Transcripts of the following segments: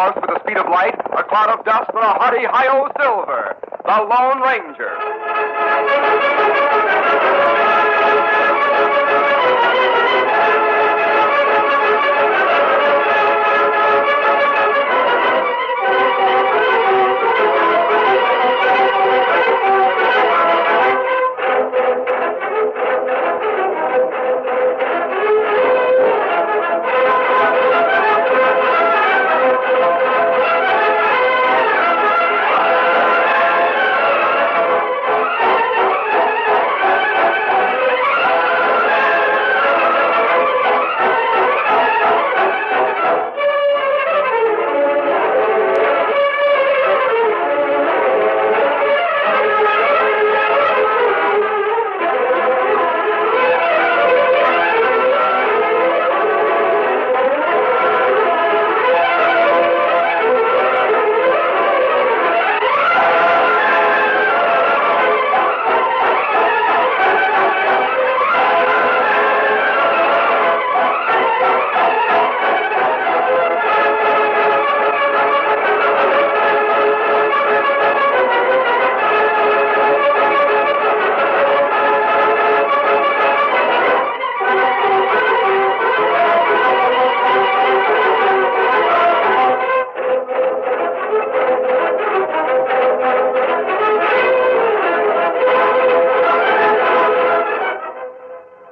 horse with the speed of light, a cloud of dust, and a hearty hi-yo Silver, the Lone Ranger.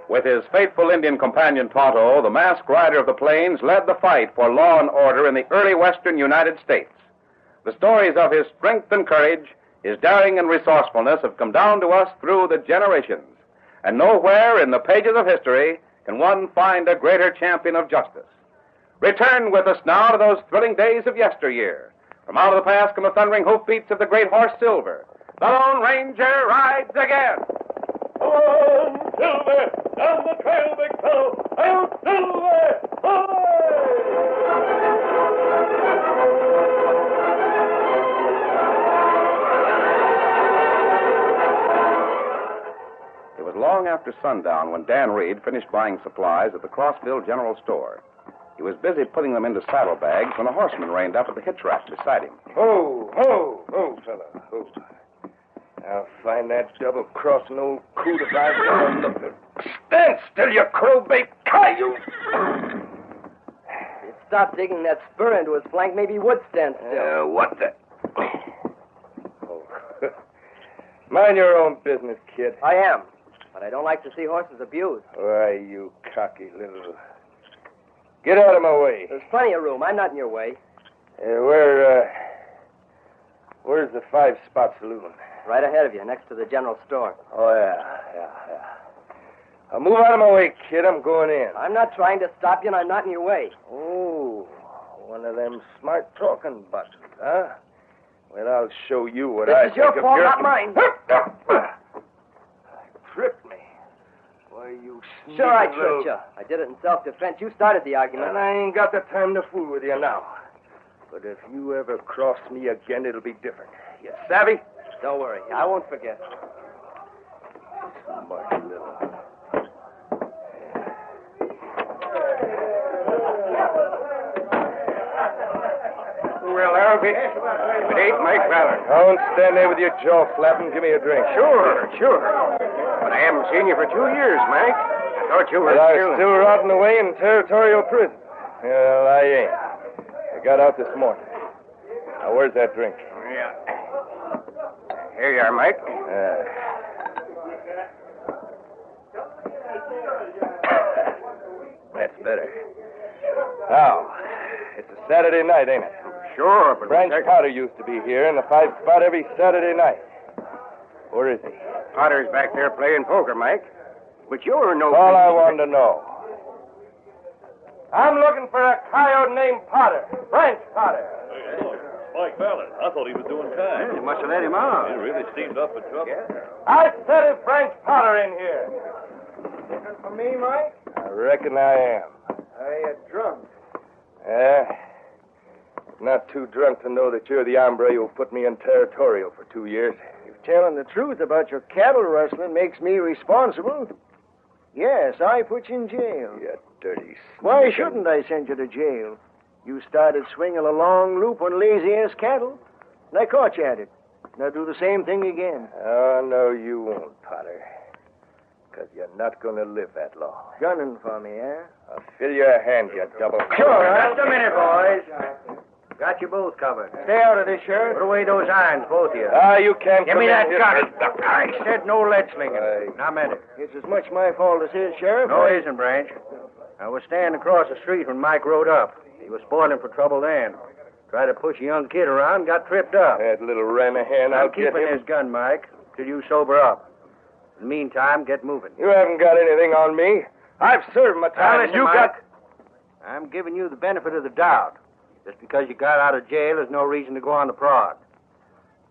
With his faithful Indian companion Tonto, the masked rider of the plains led the fight for law and order in the early western United States. The stories of his strength and courage, his daring and resourcefulness have come down to us through the generations. And nowhere in the pages of history can one find a greater champion of justice. Return with us now to those thrilling days of yesteryear. From out of the past come the thundering hoofbeats of the great horse Silver. The Lone Ranger rides again. On, Silver! Down the trail, big fellow! Out, Silver! It was long after sundown when Dan Reed finished buying supplies at the Crossville General Store. He was busy putting them into saddlebags when a horseman reined up at the hitch rack beside him. Ho, ho, ho, fella, ho. I'll find that double-crossing old coot if I ever look at. Stand still, you crow-bait coyote! If he'd stop digging that spur into his flank, maybe he would stand still. What the... Oh. Mind your own business, kid. I am, but I don't like to see horses abused. Why, you cocky little... Get out of my way. There's plenty of room. I'm not in your way. Where's the 5-spot saloon? Right ahead of you, next to the general store. Oh, yeah. I'll move out of my way, kid. I'm going in. I'm not trying to stop you, and I'm not in your way. Oh, one of them smart-talking buttons, huh? Well, I'll show you what I think of This is your fault, not mine. Tripped me. Why, you sneaky Sure, I little... tripped you. I did it in self-defense. You started the argument. And I ain't got the time to fool with you now. But if you ever cross me again, it'll be different. You savvy? Don't worry. I won't forget. Smart little... Well, Alfie, it ain't Mike Ballard. Don't stand there with your jaw flapping. Give me a drink. Sure. But I haven't seen you for 2 years, Mike. I thought you were But I'm still rotting away in territorial prison. Well, I ain't. I got out this morning. Now, where's that drink? Yeah. Here you are, Mike. That's better. Now, it's a Saturday night, ain't it? Sure, but... Branch Potter used to be here in the 5-spot every Saturday night. Where is he? Potter's back there playing poker, Mike. But you're no... All I want to know. I'm looking for a coyote named Potter. Branch Potter. Mike Ballard. I thought he was doing kind. You must have let him out. He really seemed up for trouble. Yeah. I said if Branch Potter in here. Looking for me, Mike? I reckon I am. Are you drunk? Not too drunk to know that you're the hombre who put me in territorial for 2 years. If telling the truth about your cattle rustling makes me responsible, yes, I put you in jail. You dirty Why sneaking- shouldn't I send you to jail? You started swinging a long loop on lazy-ass cattle, and I caught you at it. Now do the same thing again. Oh, no, you won't, Potter. Because you're not going to live that long. Gunning for me, eh? I'll fill your hand, you double... Sure. Just a minute, boys. Got you both covered. Stay out of this, Sheriff. Put away those irons, both of you. Ah, you can't... Give me that gun. I said no lead slinging. I meant it. It's as much my fault as his, Sheriff. No, it isn't, Branch. I was standing across the street when Mike rode up. He was spoiling for trouble then. Tried to push a young kid around, got tripped up. That little Ranahan, I'll get keeping him. his gun, Mike, till you sober up. In the meantime, get moving. You haven't got anything on me. I've served my time. Listen, Mike. I'm giving you the benefit of the doubt. Just because you got out of jail, there's no reason to go on the prod.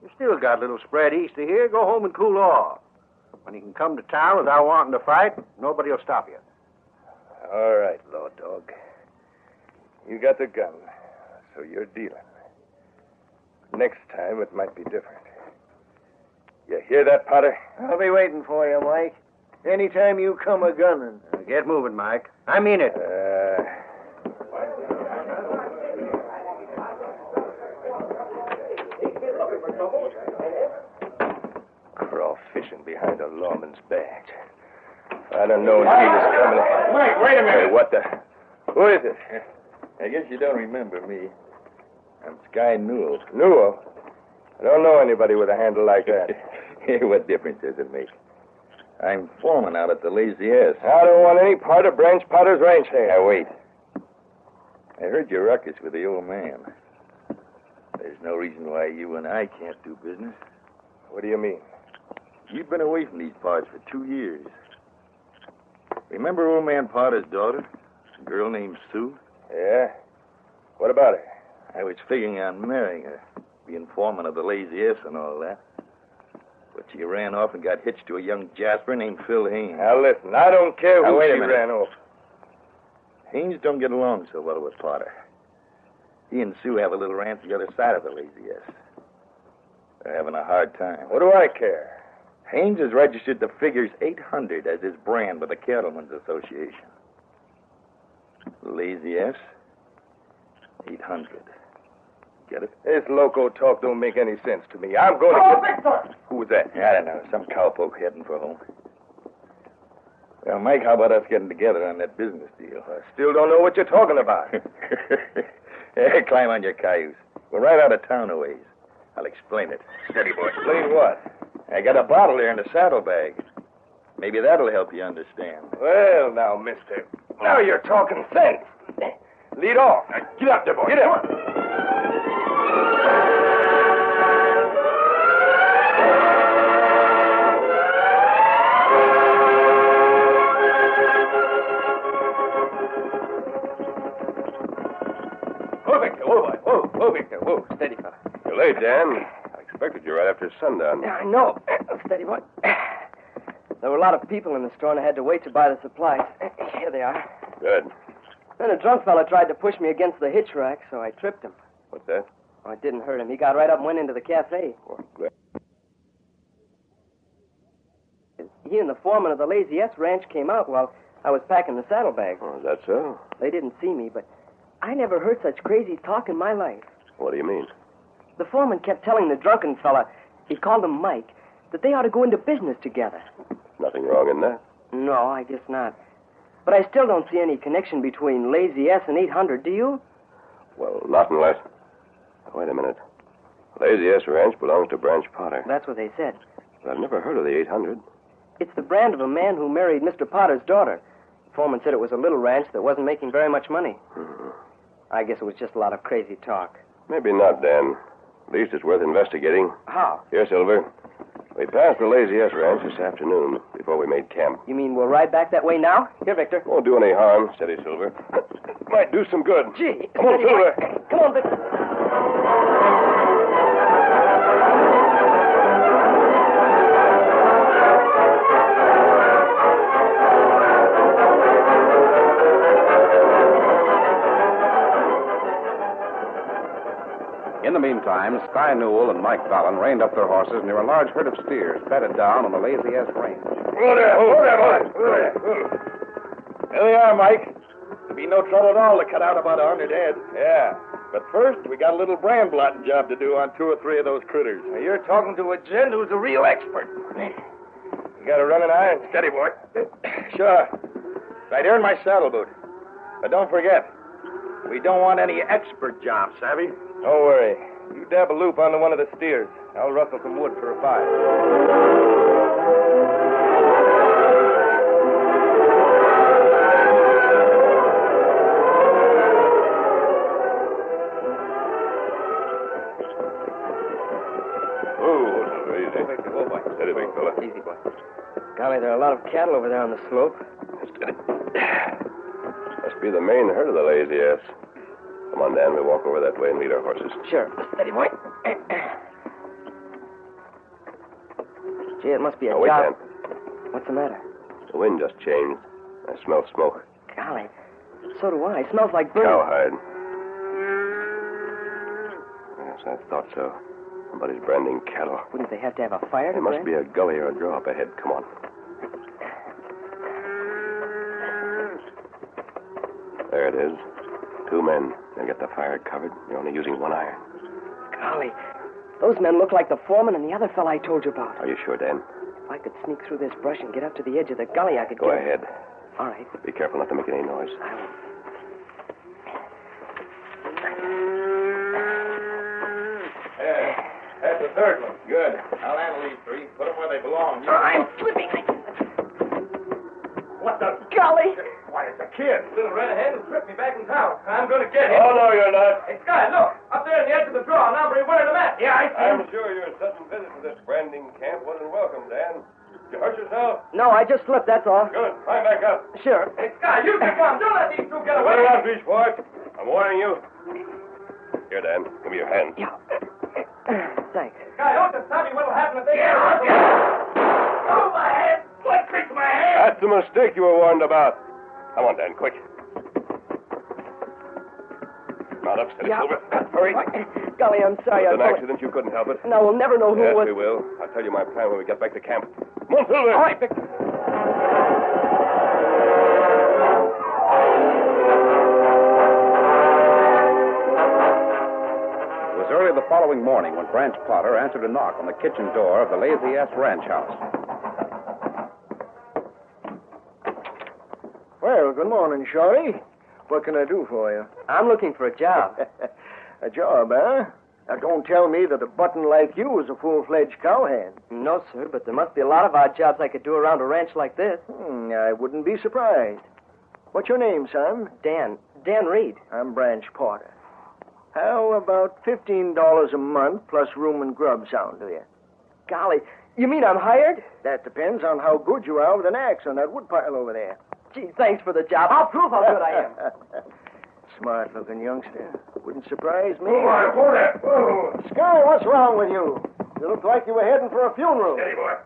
You still got a little spread east of here. Go home and cool off. When you can come to town without wanting to fight, nobody will stop you. All right, Law Dog. You got the gun, so you're dealing. Next time, it might be different. You hear that, Potter? I'll be waiting for you, Mike. Anytime you come a-gunning. Get moving, Mike. I mean it. Crawfishing behind a lawman's badge. I don't know if he was coming. Mike, wait a minute. Hey, what the... Who is it? I guess you don't remember me. I'm Sky Newell. Newell? I don't know anybody with a handle like that. Hey, what difference does it make? I'm foreman out at the Lazy Ass. I don't want any part of Branch Potter's ranch hand. Now, wait. I heard your ruckus with the old man. There's no reason why you and I can't do business. What do you mean? You've been away from these parts for 2 years. Remember old man Potter's daughter? A girl named Sue? Yeah? What about her? I was figuring on marrying her, being foreman of the Lazy Ass and all that. But she ran off and got hitched to a young Jasper named Phil Haynes. Now, listen, I don't care who wait a she minute. ran off. Haynes don't get along so well with Potter. He and Sue have a little ranch the other side of the Lazy Ass. They're having a hard time. What do I care? Haynes has registered the figures 800 as his brand with the Cattlemen's Association. Lazy Ass, 800. Get it? This loco talk don't make any sense to me. I'm going to get... Victor! Who was that? I don't know. Some cowpoke heading for home. Well, Mike, how about us getting together on that business deal? I still don't know what you're talking about. Hey, climb on your cayuse. We're right out of town a ways. I'll explain it. Steady, boy. Explain what? I got a bottle there in the saddlebag. Maybe that'll help you understand. Well, now, mister. Now you're talking sense. Lead off. Get up there, boy. Get up. Whoa, Victor. Whoa, boy. Whoa, Victor. Whoa. Steady, fella. You're late, Dan. I expected you right after sundown. I know. Steady, boy. There were a lot of people in the store, and I had to wait to buy the supplies. Here they are. Good. Then a drunk fella tried to push me against the hitch rack, so I tripped him. What's that? Oh, it didn't hurt him. He got right up and went into the cafe. Well, glad. He and the foreman of the Lazy S ranch came out while I was packing the saddlebag. Oh, is that so? They didn't see me, but I never heard such crazy talk in my life. What do you mean? The foreman kept telling the drunken fella, he called him Mike, that they ought to go into business together. Nothing wrong in that. No, I guess not. But I still don't see any connection between Lazy S and 800, do you? Well, not unless... Wait a minute. Lazy S Ranch belongs to Branch Potter. That's what they said. But I've never heard of the 800. It's the brand of a man who married Mr. Potter's daughter. The foreman said it was a little ranch that wasn't making very much money. I guess it was just a lot of crazy talk. Maybe not, Dan. At least it's worth investigating. How? Here, Silver. We passed the Lazy S Ranch this afternoon before we made camp. You mean we'll ride back that way now? Here, Victor. Won't do any harm. Steady, Silver. Might do some good. Gee. Come on, steady, boy. Silver. Come on, Victor. In the meantime, Sky Newell and Mike Fallon reined up their horses near a large herd of steers bedded down on the Lazy S range. Whoa there, boy. Here they are, Mike. The be no trouble at all to cut out about 100 head. Yeah. But first, we got a little brand blotting job to do on 2 or 3 of those critters. Now, you're talking to a gent who's a real expert. You got a running iron? Steady, boy. Sure. Right here in my saddle boot. But don't forget, we don't want any expert jobs, savvy? Don't worry. You dab a loop onto one of the steers. I'll rustle some wood for a fire. Steady, big fella. Easy, boy. Golly, there are a lot of cattle over there on the slope. Steady. Must be the main herd of the lazy ass. Come on, Dan. We'll walk over that way and lead our horses. Sure. Steady, boy. Gee, it must be a Wait, job. Dan. What's the matter? The wind just changed. I smell smoke. Golly, so do I. It smells like burning. Cowhide. Yes, I thought so. Somebody's branding cattle. Wouldn't they have to have a fire to There must brand? be a gully or a draw up ahead. Come on. There it is. 2 men. They'll get the fire covered. You're only using 1 iron. Golly, those men look like the foreman and the other fella I told you about. Are you sure, Dan? If I could sneak through this brush and get up to the edge of the gully, I could Go get... ahead. All right. Be careful not to make any noise. I will. That's the third one. Good. I'll handle these 3. Put them where they belong. I'm slipping. What the... Golly. Why, it's a kid. Little redhead who tripped me back in town. I'm going to get him. Oh, no, you're not. Hey, Sky, look. Up there on the edge of the draw, an hombre wearing a mask. Yeah, I see him. I'm sure your sudden visit to this branding camp wasn't welcome, Dan. Did you hurt yourself? No, I just slipped, that's all. Good. Climb back up. Sure. Hey, Sky, you can come. Don't let these 2 get away. Well enough, Beach Boy. I'm warning you. Here, Dan. Give me your hand. Yeah. Thanks. Sky, don't just tell me what'll happen if they get out. Oh, my hand. What tricked my hand? That's the mistake you were warned about. Come on, Dan, quick. Mount up, steady, Yeah. Silver. Hurry. Golly, I'm sorry. It was an I accident. You couldn't help it. Now we'll never know who Yes, was... we will. I'll tell you my plan when we get back to camp. Come on, Silver. All right, Victor. It was early the following morning when Branch Potter answered a knock on the kitchen door of the Lazy S Ranch house. Well, good morning, Shorty. What can I do for you? I'm looking for a job. A job, huh? Now, don't tell me that a button like you is a full-fledged cowhand. No, sir, but there must be a lot of odd jobs I could do around a ranch like this. I wouldn't be surprised. What's your name, son? Dan Reed. I'm Branch Porter. How about $15 a month plus room and grub sound to you? Golly, you mean I'm hired? That depends on how good you are with an axe on that woodpile over there. Gee, thanks for the job. I'll prove how good I am. Smart-looking youngster. Wouldn't surprise me. hold it. Oh. Sky, what's wrong with you? You look like you were heading for a funeral. Steady, boy.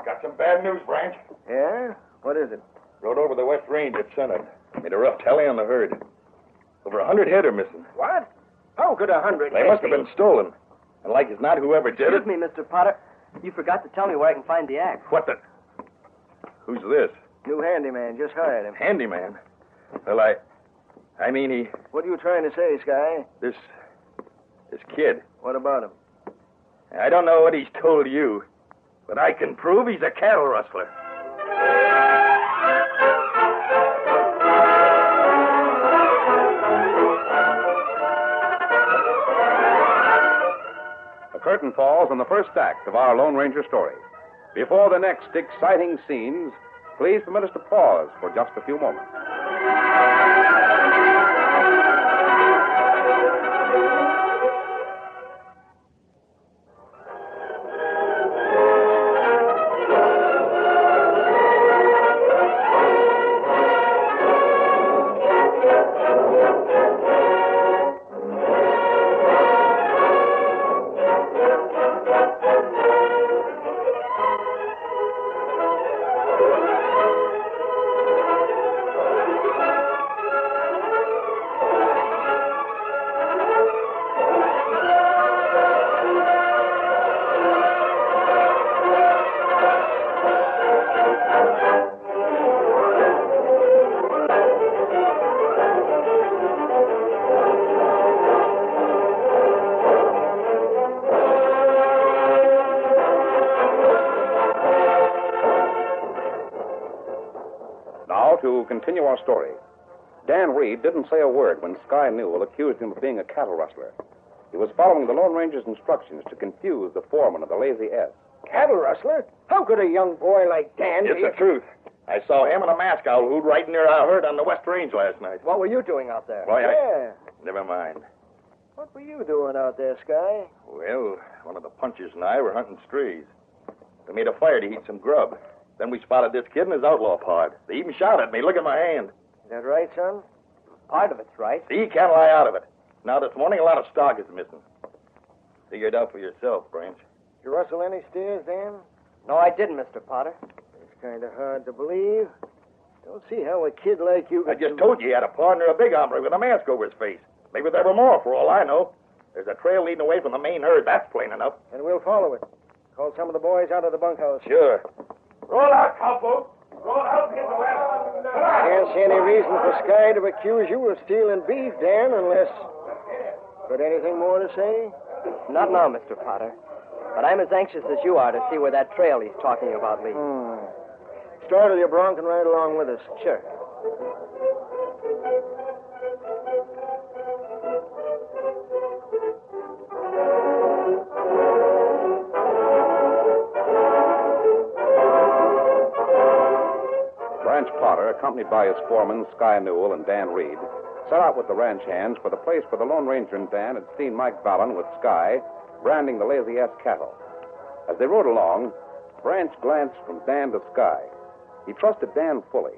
Got some bad news, Branch. Yeah? What is it? Rode over the West Range at sunup. Made a rough tally on the herd. Over 100 head are missing. What? How could 100 They must have been stolen. And like as not, whoever did Excuse it... me, Mr. Potter. You forgot to tell me where I can find the axe. What the... Who's this? New handyman. Just hired him. Handyman? Well, I mean, he... What are you trying to say, Sky? This kid. What about him? I don't know what he's told you, but I can prove he's a cattle rustler. The curtain falls on the first act of our Lone Ranger story. Before the next exciting scenes, please permit us to pause for just a few moments. continue our story. Dan Reed didn't say a word when Sky Newell accused him of being a cattle rustler. He was following the Lone Ranger's instructions to confuse the foreman of the Lazy S. Cattle rustler? How could a young boy like Dan It's be... the truth. I saw him and a mask owl hoot right near our herd on the West Range last night. What were you doing out there? Why, Yeah. Never mind. What were you doing out there, Sky? Well, one of the punchers and I were hunting strays. We made a fire to heat some grub. Then we spotted this kid and his outlaw pard. They even shot at me. Look at my hand. Is that right, son? Part of it's right. See, you can't lie out of it. Now, this morning, a lot of stock is missing. Figure it out for yourself, Branch. Did you rustle any steers, Dan? No, I didn't, Mr. Potter. It's kind of hard to believe. Don't see how a kid like you... I just told you he had a partner, a big hombre with a mask over his face. Maybe there were more, for all I know. There's a trail leading away from the main herd. That's plain enough. And we'll follow it. Call some of the boys out of the bunkhouse. Sure. Roll out, cowpoke. Roll out in the west. Can't see any reason for Sky to accuse you of stealing beef, Dan, unless... Got anything more to say? Not now, Mr. Potter. But I'm as anxious as you are to see where that trail he's talking about leads. Startle your bronc and ride along with us. Sure. Branch Potter, accompanied by his foreman, Sky Newell, and Dan Reed, set out with the ranch hands for the place where the Lone Ranger and Dan had seen Mike Ballon with Sky branding the Lazy S cattle. As they rode along, Branch glanced from Dan to Sky. He trusted Dan fully.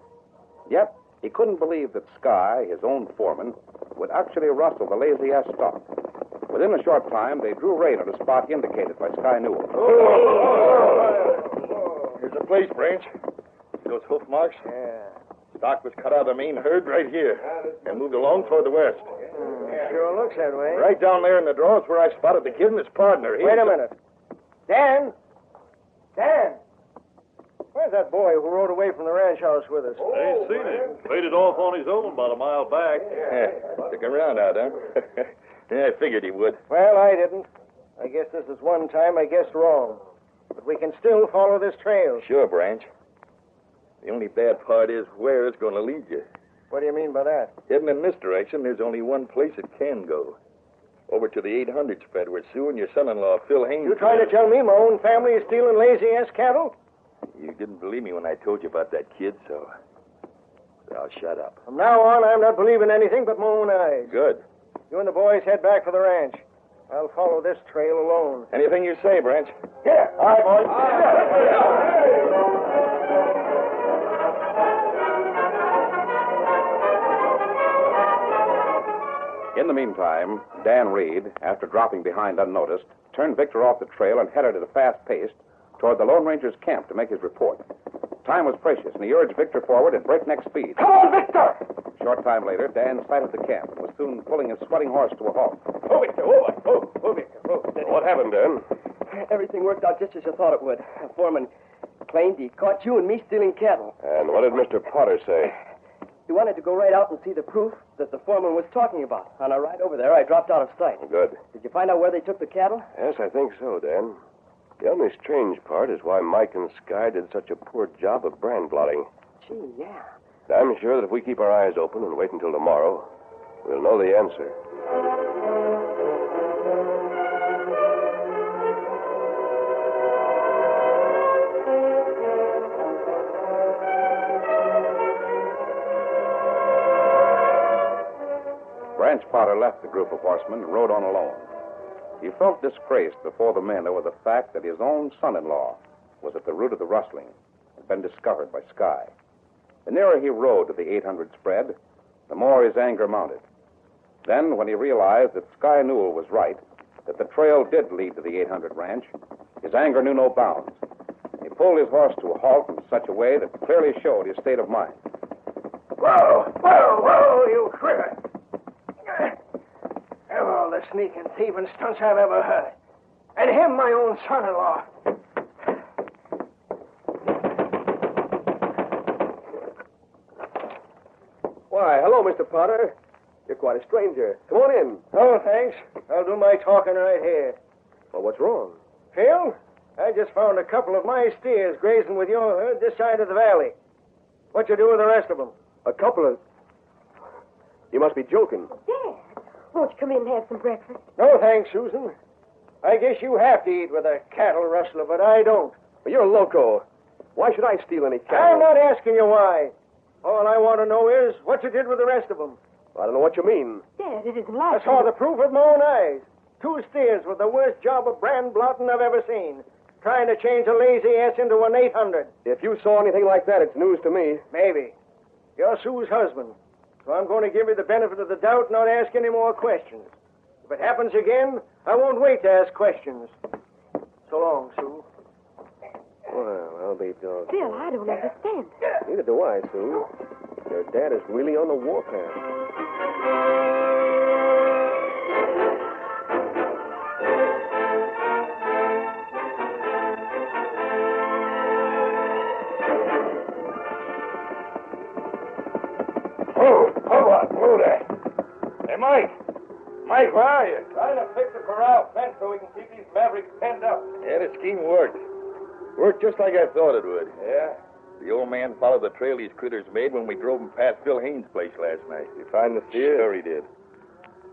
Yet, he couldn't believe that Sky, his own foreman, would actually rustle the Lazy S stock. Within a short time, they drew rein at a spot indicated by Sky Newell. Here's the place, Branch. See those hoof marks? Yeah. Stock was cut out of the main herd right here and moved along toward the west. Sure looks that way. Right down there in the draw is where I spotted the kid and his partner. Wait a minute. Dan! Dan! Where's that boy who rode away from the ranch house with us? I ain't seen him. Faded off on his own about a mile back. Stick around out, huh? Yeah, I figured he would. Well, I didn't. I guess this is one time I guessed wrong. But we can still follow this trail. Sure, Branch. The only bad part is where it's going to lead you. What do you mean by that? Heading in this direction, there's only one place it can go. Over to the 800 spread where Sue and your son-in-law, Phil Haynes... You trying to tell me my own family is stealing lazy-ass cattle? You didn't believe me when I told you about that kid, so I'll shut up. From now on, I'm not believing anything but my own eyes. Good. You and the boys head back for the ranch. I'll follow this trail alone. Anything you say, Branch. Yeah. All right, boys. In the meantime, Dan Reed, after dropping behind unnoticed, turned Victor off the trail and headed at a fast pace toward the Lone Ranger's camp to make his report. Time was precious, and he urged Victor forward at breakneck speed. Come on, Victor! A short time later, Dan sighted the camp and was soon pulling his sweating horse to a halt. Oh, Victor, oh, Victor, oh. What happened, Dan? Everything worked out just as you thought it would. The foreman claimed he caught you and me stealing cattle. And what did Mr. Potter say? He wanted to go right out and see the proof that the foreman was talking about. On our ride over there, I dropped out of sight. Good. Did you find out where they took the cattle? Yes, I think so, Dan. The only strange part is why Mike and Sky did such a poor job of brand blotting. Gee, yeah. I'm sure that if we keep our eyes open and wait until tomorrow, we'll know the answer. Branch Potter left the group of horsemen and rode on alone. He felt disgraced before the men over the fact that his own son-in-law was at the root of the rustling and been discovered by Sky. The nearer he rode to the 800 spread, the more his anger mounted. Then, when he realized that Sky Newell was right, that the trail did lead to the 800 ranch, his anger knew no bounds. He pulled his horse to a halt in such a way that clearly showed his state of mind. Whoa, you critter. Of all the sneaking, thieving stunts I've ever heard. And him, my own son-in-law. Why, hello, Mr. Potter. You're quite a stranger. Come on in. Oh, thanks. I'll do my talking right here. Well, what's wrong? Phil, I just found a couple of my steers grazing with your herd this side of the valley. What you do with the rest of them? A couple of... You must be joking. Dad, won't you come in and have some breakfast? No, thanks, Susan. I guess you have to eat with a cattle rustler, but I don't. Well, you're loco. Why should I steal any cattle? I'm not asking you why. All I want to know is what you did with the rest of them. I don't know what you mean. Dad, it isn't I like saw the proof with my own eyes. 2 steers with the worst job of brand blotting I've ever seen. Trying to change a lazy ass into an 800. If you saw anything like that, it's news to me. Maybe. You're Sue's husband. So I'm going to give you the benefit of the doubt and not ask any more questions. If it happens again, I won't wait to ask questions. So long, Sue. Well, I'll be dogged. Phil, I don't understand. Neither do I, Sue. Your dad is really on the warpath. Mike! Mike, where are you? Trying to fix the corral fence so we can keep these mavericks penned up. Yeah, the scheme worked. Worked just like I thought it would. Yeah? The old man followed the trail these critters made when we drove them past Phil Haynes' place last night. You find the steer? Sure he did.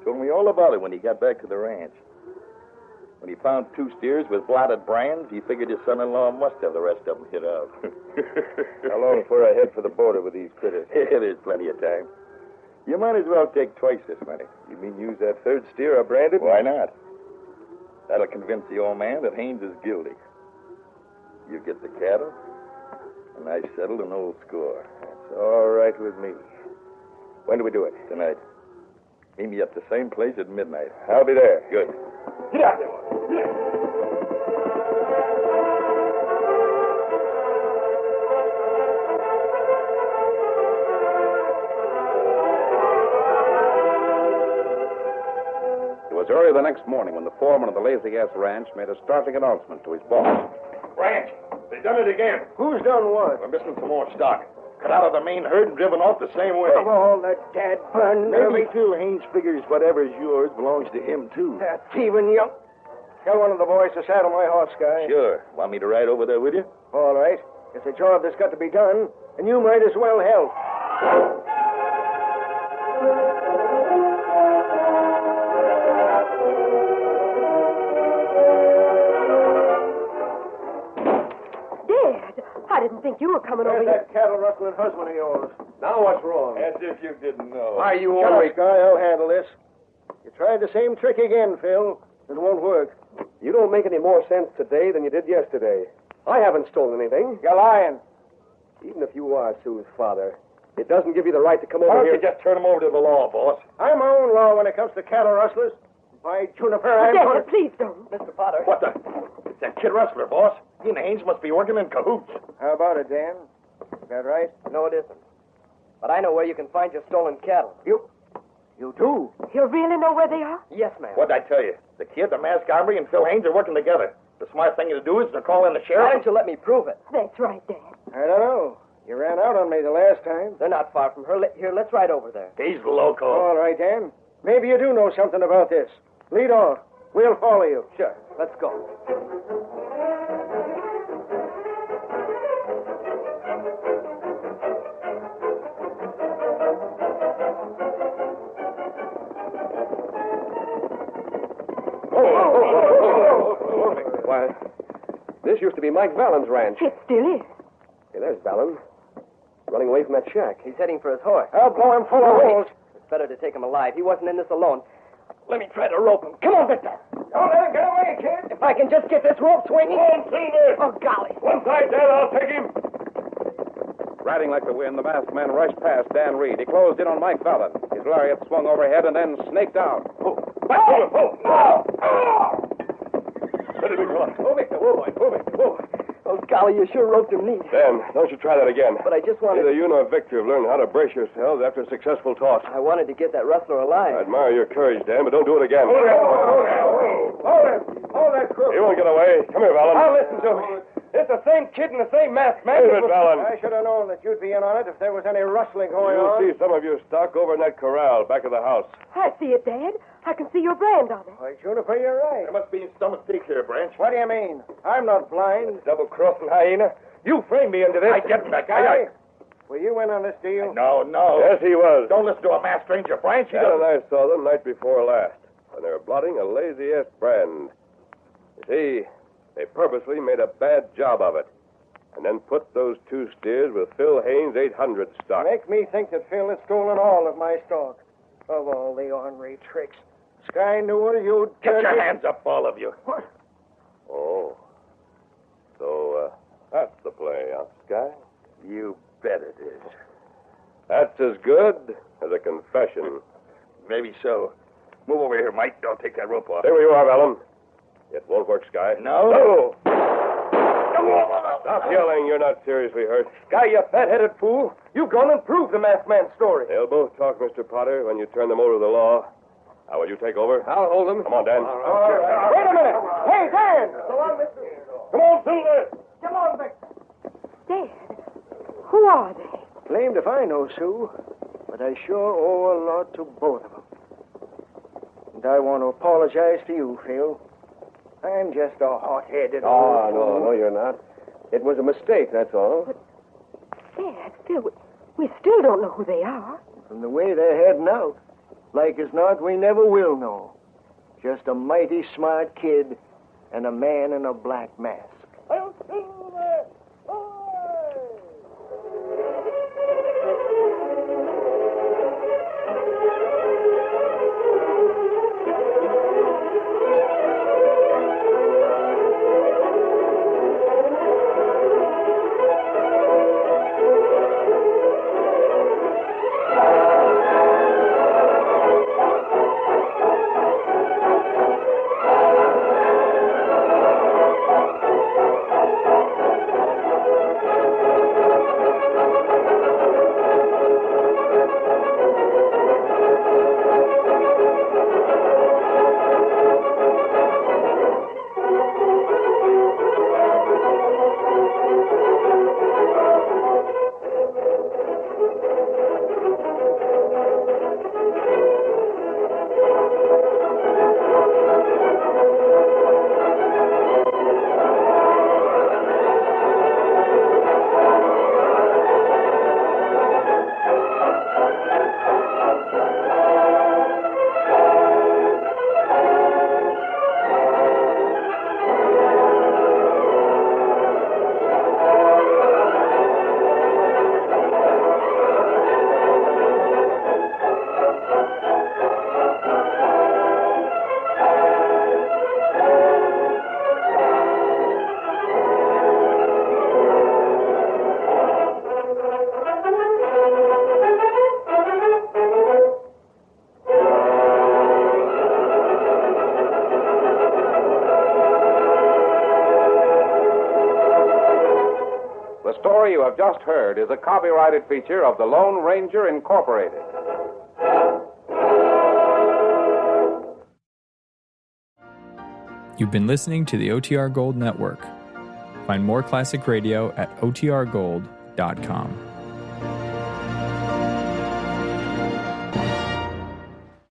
Told me all about it when he got back to the ranch. When he found 2 steers with blotted brands, he figured his son-in-law must have the rest of them hit out. How long before I head for the border with these critters? Yeah, there's plenty of time. You might as well take twice this money. You mean use that 3rd steer I branded? Why not? That'll convince the old man that Haynes is guilty. You get the cattle, and I settle an old score. That's all right with me. When do we do it? Tonight. Meet me at the same place at midnight. I'll be there. Good. Get out there, boy. Get out. It was early the next morning when the foreman of the Lazy Ass Ranch made a startling announcement to his boss. Ranch, they done it again. Who's done what? We're missing some more stock. Cut out of the main herd and driven off the same way. Of all the dad-bun Maybe Phil Haynes figures whatever's yours belongs to him, too. that thieving young... Tell one of the boys to saddle my horse, Guy. Sure. Want me to ride over there with you? All right. It's a job that's got to be done, and you might as well help. Dad, I didn't think you were coming over Where's here. that cattle rustling husband of yours? Now what's wrong? As if you didn't know. Are you Shut all up, right? Guy. I'll handle this. You tried the same trick again, Phil. It won't work. You don't make any more sense today than you did yesterday. I haven't stolen anything. You're lying. Even if you are Sue's father, it doesn't give you the right to come Why over don't here. you just turn him over to the law, boss? I'm my own law when it comes to cattle rustlers. By Juniper, I'm Dad, going to... please don't. Mr. Potter. What the? It's that kid rustler, boss. He and Haynes must be working in cahoots. How about it, Dan? Is that right? No, it isn't. But I know where you can find your stolen cattle. You do? You really know where they are? Yes, ma'am. What'd I tell you? The kid, the masked hombre, and Phil Haynes are working together. The smart thing to do is to call in the Why sheriff. don't you let me prove it? That's right, Dad. I don't know. You ran out on me the last time. They're not far from her. Here, let's ride over there. He's loco. All right, Dan. Maybe you do know something about this. Lead on. We'll follow you. Sure. Let's go. Why, this used to be Mike Vallen's ranch. It still is. Hey, there's Vallen. Running away from that shack. He's heading for his horse. I'll blow him full of holes. It's better to take him alive. He wasn't in this alone. Let me try to rope him. Come on, Victor. Don't let him get away, kid. If I can just get this rope swinging. Oh, golly. One side, Dad, I'll take him. Riding like the wind, the masked man rushed past Dan Reed. He closed in on Mike Fallon. His lariat swung overhead and then snaked out. Back to him. Let it be gone. Move it, move it, move it, move it. Oh, golly, you sure roped him neat. Dan, don't you try that again. But I just wanted... Neither you nor Victor have learned how to brace yourselves after a successful toss. I wanted to get that rustler alive. I admire your courage, Dan, but don't do it again. Hold him. Hold that crook. He won't get away. Come here, Vallen. Now listen to me. It's the same kid and the same masked man. Leave it, Vallen. I should have known that you'd be in on it if there was any rustling going You'll on. see some of your stock over in that corral back of the house. I see it, Dad. I can see your brand on it. Why, Juniper, you're right. There must be some mistake here, Branch. What do you mean? I'm not blind. Double-crossing hyena. You framed me into this. I get him, that guy. Guy, Were you in on this deal? No. Yes, he was. Don't listen to a masked stranger, Branch. He Dad doesn't... and I saw them night before last, and they were blotting a lazy-ass brand. You see, they purposely made a bad job of it, and then put those 2 steers with Phil Haynes' 800 stock. Make me think that Phil has stolen all of my stock. Of all the ornery tricks. Sky Newer, you Get dirty... your hands up, all of you. What? Oh. So, that's the play, huh, Sky? You bet it is. That's as good as a confession. Maybe so. Move over here, Mike. I'll take that rope off. There you are, Valen. It won't work, Sky. No? Stop yelling. You're not seriously hurt. Sky, you fat-headed fool. You've gone and proved the masked man's story. They'll both talk, Mr. Potter, when you turn them over to the law. Now, will you take over? I'll hold him. Come on, Dan. All right. Wait a minute. Hey, Dan! Come on, Silver. Come on, Vic. Dad, who are they? Blamed if I know, Sue, but I sure owe a lot to both of them. And I want to apologize to you, Phil. I'm just a hot-headed Oh, old no, you're not. It was a mistake, that's all. Dad, Phil, we still don't know who they are. From the way they're heading out, like as not, we never will know. Just a mighty smart kid and a man in a black mask. The story you have just heard is a copyrighted feature of the Lone Ranger Incorporated. You've been listening to the OTR Gold Network. Find more classic radio at otrgold.com.